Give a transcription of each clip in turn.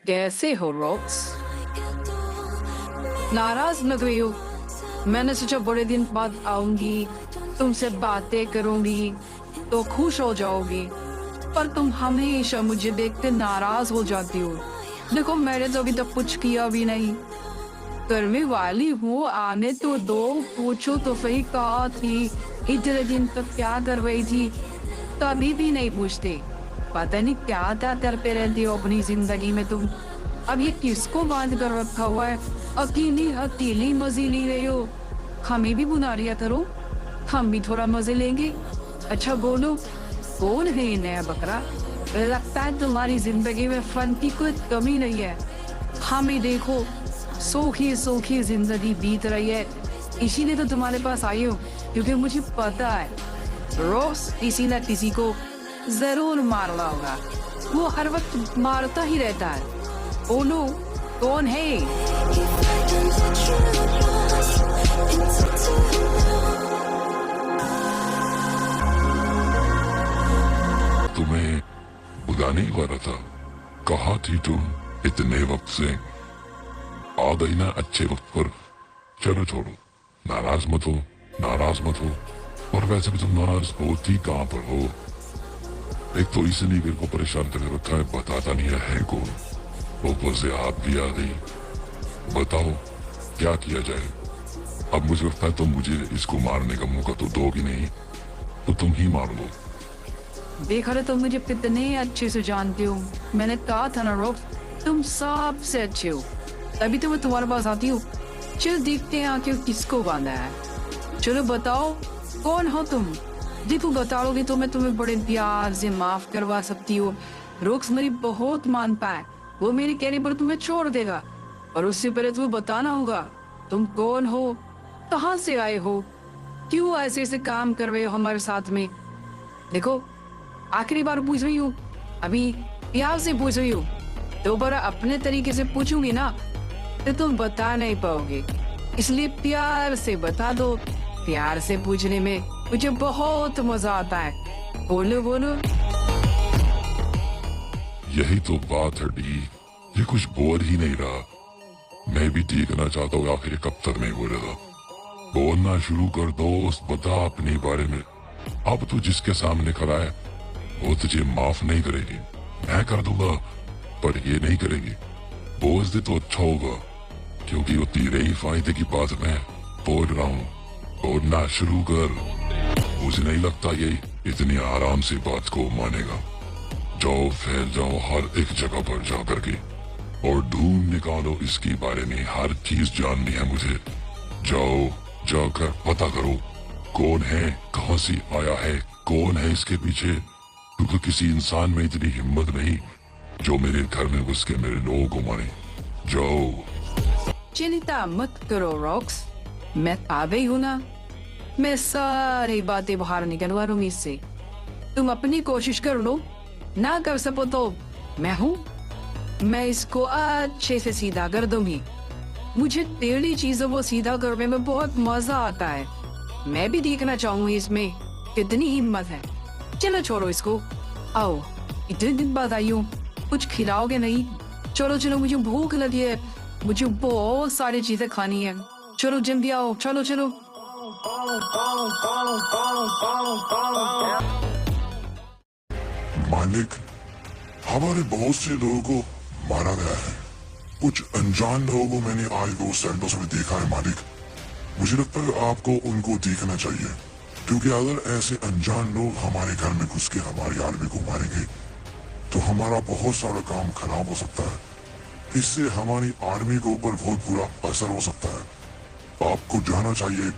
कैसे हो रॉक्स? नाराज लग रही हो? मैंने सोचा बड़े दिन बाद आऊंगी, तुमसे बातें करूंगी तो खुश हो जाओगी, पर तुम हमेशा मुझे देखते नाराज हो जाती हो। देखो मैंने तो अभी तक कुछ किया भी नहीं। करने वाली हूँ, आने तो दो। पूछो तो सही, कहा थी इतने दिन तक क्या कर रही थी? कभी भी नहीं पूछते। पता नहीं क्या क्या करते रहती हो अपनी जिंदगी में तुम। अब ये किसको बांध कर रखा हुआ है? अकेली अकेली मजे ले रहे हो। हमें भी बुला लिया करो, हम भी थोड़ा मजे लेंगे। अच्छा बोलो, कौन है ये नया बकरा? लगता है तुम्हारी जिंदगी में फन की कोई कमी नहीं है। हमें देखो, सूखी सूखी जिंदगी बीत रही है। इसीलिए तो तुम्हारे पास आई हूँ, क्योंकि मुझे पता है रोज किसी न किसी को जरूर मारना होगा। वो हर वक्त मारता ही रहता है। बोलो, कौन है? तुम्हें बुलाने ही वाला था। कहा थी तुम इतने वक्त से। आ गई ना अच्छे वक्त पर। चलो छोड़ो, नाराज मत हो, नाराज मत हो। और वैसे भी तुम नाराज होती कहाँ पर हो? एक तो इसने मेरे को परेशान करके रखा है, बताता नहीं है कौन। ऊपर से आप भी आ गई। बताओ क्या किया जाए? अब मुझे लगता है तुम मुझे इसको मारने का मौका तो दोगी नहीं, तो तुम ही मार लो। देखा तो तुम मुझे कितने अच्छे से जानते हो। मैंने कहा था ना रोक, तुम सबसे अच्छे हो, तभी तो मैं तुम्हारे पास आती हूँ। चलो देखते हैं आखिर किसको बांधा है। चलो बताओ, कौन हो तुम? देखो बताओगे तो मैं तुम्हें बड़े प्यार से माफ करवा सकती हूँ। रोक्स मेरी बहुत मानता है, वो मेरे कहने पर तुम्हें छोड़ देगा। और उससे पहले तुम्हें बताना होगा तुम कौन हो, कहाँ से आए हो, क्यों ऐसे ऐसे काम कर रहे हो हमारे साथ में। देखो आखिरी बार पूछ रही हूँ, अभी प्यार से पूछ रही हूँ। दोबारा अपने तरीके से पूछूंगी ना तो तुम बता नहीं पाओगे, इसलिए प्यार से बता दो। प्यार से पूछने में मुझे बहुत मजा आता है। बोलो बोलो। यही तो बात है डी, ये कुछ बोल ही नहीं रहा। मैं भी देखना चाहता हूँ आखिर कब तक नहीं बोलेगा। बोलना शुरू कर दोस्त, बता अपने बारे में। अब तो जिसके सामने खड़ा है वो तुझे माफ नहीं करेगी। मैं कर दूंगा पर ये नहीं करेगी। बोल दे तो अच्छा होगा, क्योंकि वो तेरे ही फायदे की बात मैं बोल रहा हूँ। बोलना शुरू कर। मुझे नहीं लगता ये इतनी आराम से बात को मानेगा। जाओ फैल जाओ हर एक जगह पर जा करके और ढूंढ निकालो इसके बारे में। हर चीज जाननी है मुझे। जाओ जाकर पता करो कौन है, कहाँ से आया है, कौन है इसके पीछे। क्योंकि किसी इंसान में इतनी हिम्मत नहीं जो मेरे घर में घुस के मेरे लोगों को मारे। जाओ। चिंता मत करो रॉक्स, मैं आ गई हूँ ना। मैं सारी बातें बाहर निकलवा दूंगी इससे। तुम अपनी कोशिश कर लो, ना कर सको तो मैं हूँ, मैं इसको अच्छे से सीधा कर दूंगी। मुझे टेढ़ी चीजों को सीधा करने में बहुत मजा आता है। मैं भी देखना चाहूंगी इसमें कितनी हिम्मत है। चलो छोड़ो इसको, आओ इतने दिन बाद आई हूँ, कुछ खिलाओगे नहीं? चलो चलो, मुझे भूख लगी है, मुझे बहुत सारी चीजें खानी है। चलो जल्दी आओ, चलो चलो। मालिक, हमारे बहुत से लोगों को मारा गया है। कुछ अनजान लोगों को मैंने आज दो सैंडोस में देखा है मालिक। मुझे लगता है आपको उनको देखना चाहिए, क्योंकि अगर ऐसे अनजान लोग हमारे घर में घुस के हमारी आर्मी को मारेंगे तो हमारा बहुत सारा काम खराब हो सकता है। इससे हमारी आर्मी के ऊपर बहुत बुरा असर हो सकता है। आपको जाना चाहिए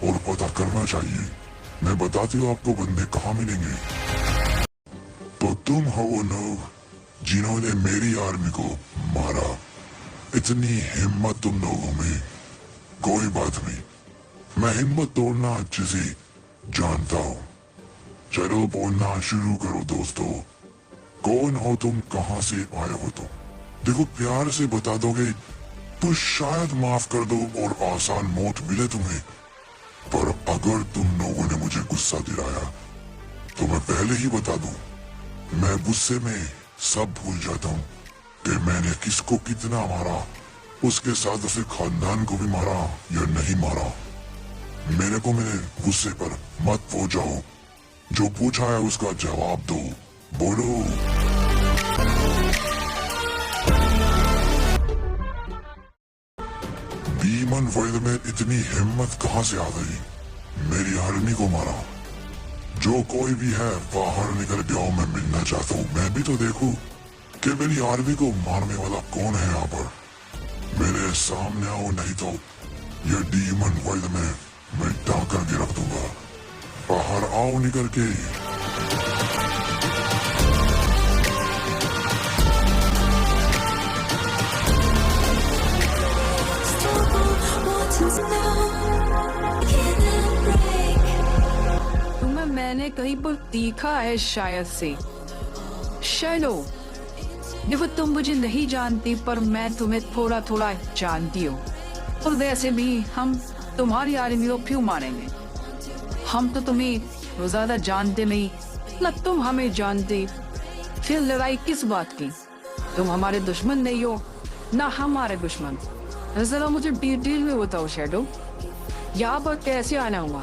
और पता करना चाहिए। मैं बताती हूँ आपको बंदे कहाँ मिलेंगे। तो तुम हो वो लोग जिन्होंने मेरी आर्मी को मारा। इतनी हिम्मत तुम लोगों में। कोई बात नहीं, मैं हिम्मत तोड़ना अच्छे से जानता हूँ। चलो बोलना शुरू करो दोस्तों। कौन हो तुम, कहाँ से आए हो तुम? देखो प्यार से बता दोगे तो शायद माफ कर दो और आसान मौत मिले तुम्हें। पर अगर तुम लोगों ने मुझे गुस्सा दिलाया तो मैं पहले ही बता दूं, मैं गुस्से में सब भूल जाता हूँ। कि मैंने किसको कितना मारा, उसके साथ उसे खानदान को भी मारा या नहीं मारा। मेरे को मेरे गुस्से पर मत हो जाओ। जो पूछा है उसका जवाब दो, बोलो। बीमन वैद में इतनी हिम्मत कहां से आ गई? मेरी आर्मी को मारा। जो कोई भी है बाहर निकल के आओ, मैं मिलना चाहता हूँ। मैं भी तो देखूं कि मेरी आर्मी को मारने वाला कौन है यहाँ पर। मेरे सामने आओ, नहीं तो ये डीमन वर्ल्ड में मैं डाकर के रख दूंगा। बाहर आओ निकल के। तुम्हें मैंने कहीं पर देखा है शायद से। शैलो, देखो तुम मुझे नहीं जानती पर मैं तुम्हें थोड़ा थोड़ा जानती हूँ। और वैसे भी हम तुम्हारी आर्मी को क्यों मारेंगे? हम तो तुम्हें ज्यादा जानते नहीं, न तुम हमें जानते। फिर लड़ाई किस बात की? तुम हमारे दुश्मन नहीं हो, ना हमारे दुश्मन। जरा मुझे डिटेल में बताओ शैडो, यहाँ पर कैसे आना हुआ?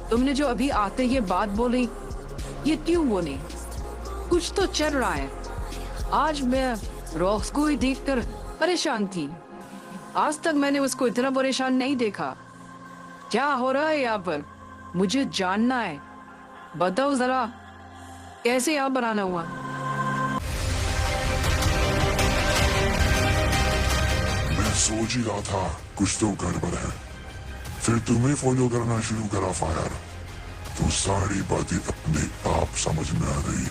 तुमने जो अभी आते ये बात बोली, ये क्यों बोली? कुछ तो चल रहा है। आज मैं रॉक्स को ही देखकर परेशान थी। आज तक मैंने उसको इतना परेशान नहीं देखा। क्या हो रहा है यहाँ पर? मुझे जानना है। बताओ जरा, कैसे यहाँ पर आना हुआ? मैं सोच ही रहा था कुछ तो गड़बड़ है, फिर तुम्हें फॉलो करना शुरू करा फायर। तो सारी बातें अपने आप समझ में आ गई।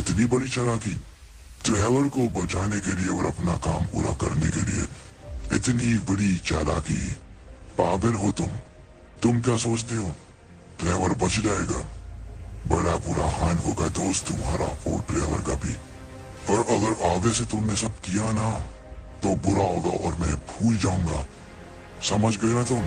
इतनी बड़ी चालाकी, ट्रेवलर को बचाने के लिए और अपना काम पूरा करने के लिए इतनी बड़ी चालाकी। पागल हो तुम क्या सोचते हो ट्रेवलर बच जाएगा? बड़ा बुरा हाल होगा दोस्त तुम्हारा और ट्रेवलर का भी। पर अगर आगे से तुमने सब किया ना तो बुरा होगा और मैं भूल जाऊंगा। समझ गए ना तुम?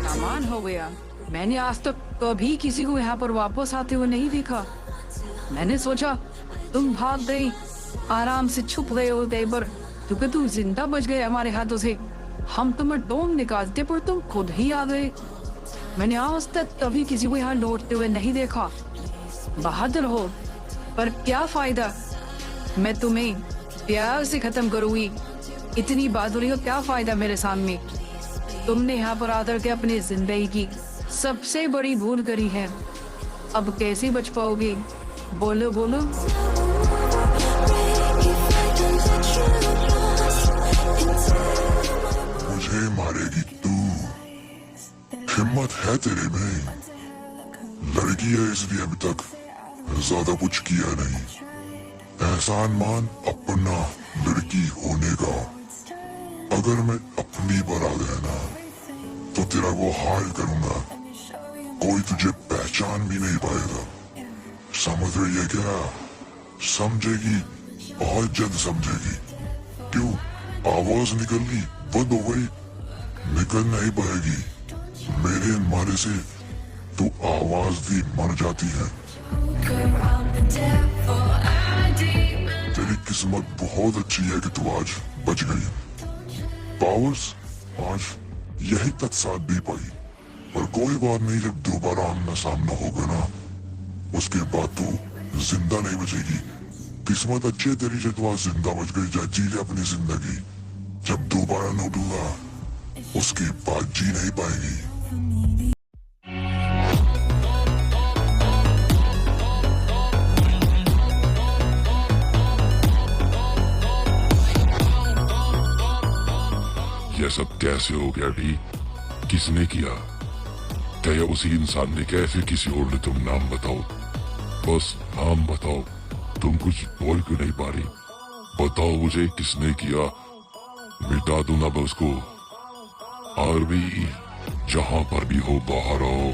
सामान हो गया। मैंने आज तक कभी किसी को यहाँ पर वापस आते हुए नहीं देखा। मैंने सोचा तुम भाग गई, आराम से छुप गए हो गए, पर क्योंकि तुम जिंदा बच गए हमारे हाथों से। हम तुम्हें ढूंढ निकालते पर तुम खुद ही आ गए। मैंने आज तक कभी किसी को यहाँ लौटते हुए नहीं देखा। बहादुर हो, पर क्या फायदा? मैं तुम्हें प्यार से खत्म करूंगी। इतनी बहादुरी का क्या फायदा मेरे सामने? तुमने यहाँ पर आकर के अपनी जिंदगी की सबसे बड़ी भूल करी है। अब कैसे बच पाओगे? बोलो बोलो। मुझे मारेगी तू? हिम्मत है तेरे में? लड़की है इसलिए अभी तक ज्यादा कुछ किया नहीं। एहसान मान अपना लड़की होने का। अगर मैं अपनी पर आ गया ना तो तेरा वो हाल करूंगा, कोई तुझे पहचान भी नहीं पाएगा। समझ रही है क्या? समझेगी, बहुत जल्द समझेगी। क्यों आवाज निकलनी बंद हो गई? निकल नहीं पाएगी। मेरे मारे से तू आवाज भी मर जाती है। तेरी किस्मत बहुत अच्छी है कि तू आज बच गई। पावर्स आज यही तक साथ दे पाई, पर कोई बात नहीं। जब दोबारा आमना सामना होगा ना, उसके बाद तू जिंदा नहीं बचेगी। किस्मत अच्छी है तेरी जो तू आज जिंदा बच गई। जा जी ले अपनी जिंदगी। जब दोबारा लौटूंगा उसके बाद जी नहीं पाएगी। यह सब कैसे हो गया डी? किसने किया? क्या या उसी इंसान ने, क्या फिर किसी और ने? तुम नाम बताओ, बस नाम बताओ। तुम कुछ बोल क्यों नहीं पा रही? बताओ मुझे किसने किया, मिटा दूं ना मैं उसको। और भी जहां पर भी हो बाहर आओ,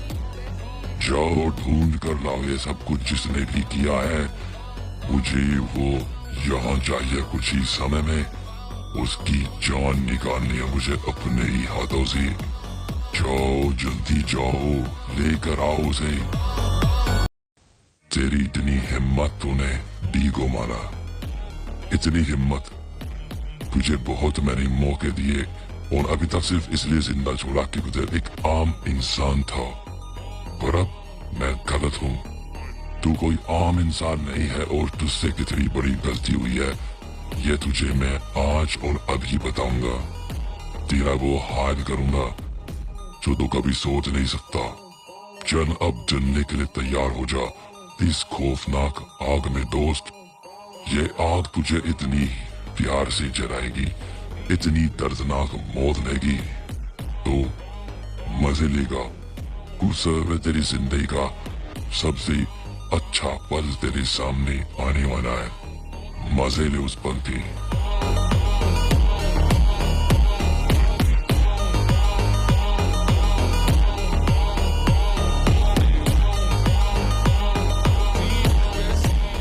जाओ ढूंढ कर लाओ ये सब कुछ जिसने भी किया है। मुझे वो यहाँ चाहिए कुछ ही समय में। उसकी जान निकालनी है मुझे अपने ही हाथों से। जाओ जल्दी जाओ, लेकर आओ उसे। तेरी इतनी हिम्मत, तूने डी को मारा, इतनी हिम्मत। तुझे बहुत मैंने मौके दिए और अभी तक सिर्फ इसलिए जिंदा छोड़ा कि तू एक आम इंसान था। पर अब मैं गलत हूँ। तू कोई आम इंसान नहीं है और तुझसे कितनी बड़ी गलती हुई है ये तुझे मैं आज और अभी बताऊंगा। तेरा वो हाल करूंगा जो तू कभी सोच नहीं सकता। चल अब जलने के लिए तैयार हो जा इस खौफनाक आग में दोस्त। ये आग तुझे इतनी प्यार से जलाएगी, इतनी दर्दनाक मौत देगी तो मजे लेगा। उस समय तेरी जिंदगी का सबसे अच्छा पल तेरे सामने आने वाला है। मजे ले उस पल के।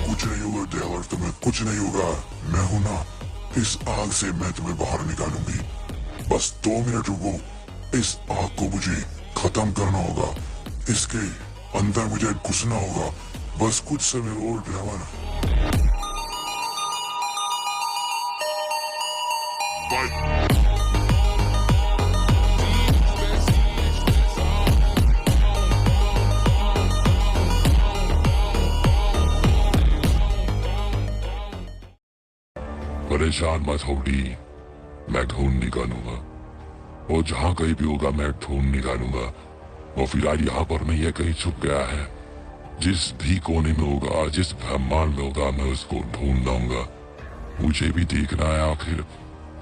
कुछ नहीं होगा ड्राइवर, तुम्हें कुछ नहीं होगा। मैं हूं ना, इस आग से मैं तुम्हें बाहर निकालूंगी। बस 2 मिनट रुको, इस आग को मुझे खत्म करना होगा। इसके अंदर मुझे घुसना होगा। बस कुछ समय और ड्राइवर। परेशान मत हो डी, मैं ढूंढ निकालूंगा और जहाँ कहीं भी होगा मैं ढूंढ निकालूंगा। और फिलहाल यहाँ पर नहीं है, कहीं छुप गया है। जिस भी कोने में होगा, जिस ब्रह्मांड में होगा, मैं उसको ढूंढ लाऊंगा। मुझे भी देखना है आखिर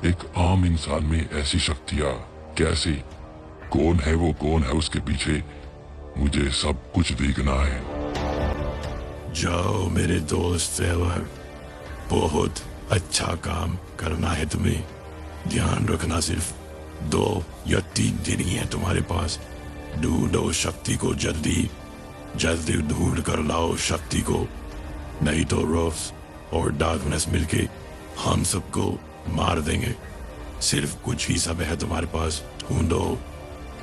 एक आम इंसान में ऐसी शक्तियाँ कैसे, कौन है वो, कौन है उसके पीछे। मुझे सब कुछ देखना है। जाओ मेरे दोस्त सेवर, बहुत अच्छा काम करना है तुम्हें। ध्यान रखना सिर्फ 2 या 3 दिन ही है तुम्हारे पास। ढूंढो शक्ति को, जल्दी जल्दी ढूंढ कर लाओ शक्ति को, नहीं तो रोफ्स और डार्कनेस मिलके हम सबको मार देंगे। सिर्फ कुछ ही समय है तुम्हारे पास। ढूंढो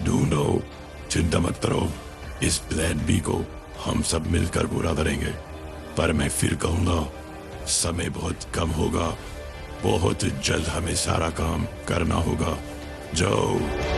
ढूंढो, चिंता मत करो। इस प्लान बी को हम सब मिलकर पूरा करेंगे। पर मैं फिर कहूंगा, समय बहुत कम होगा। बहुत जल्द हमें सारा काम करना होगा। जाओ।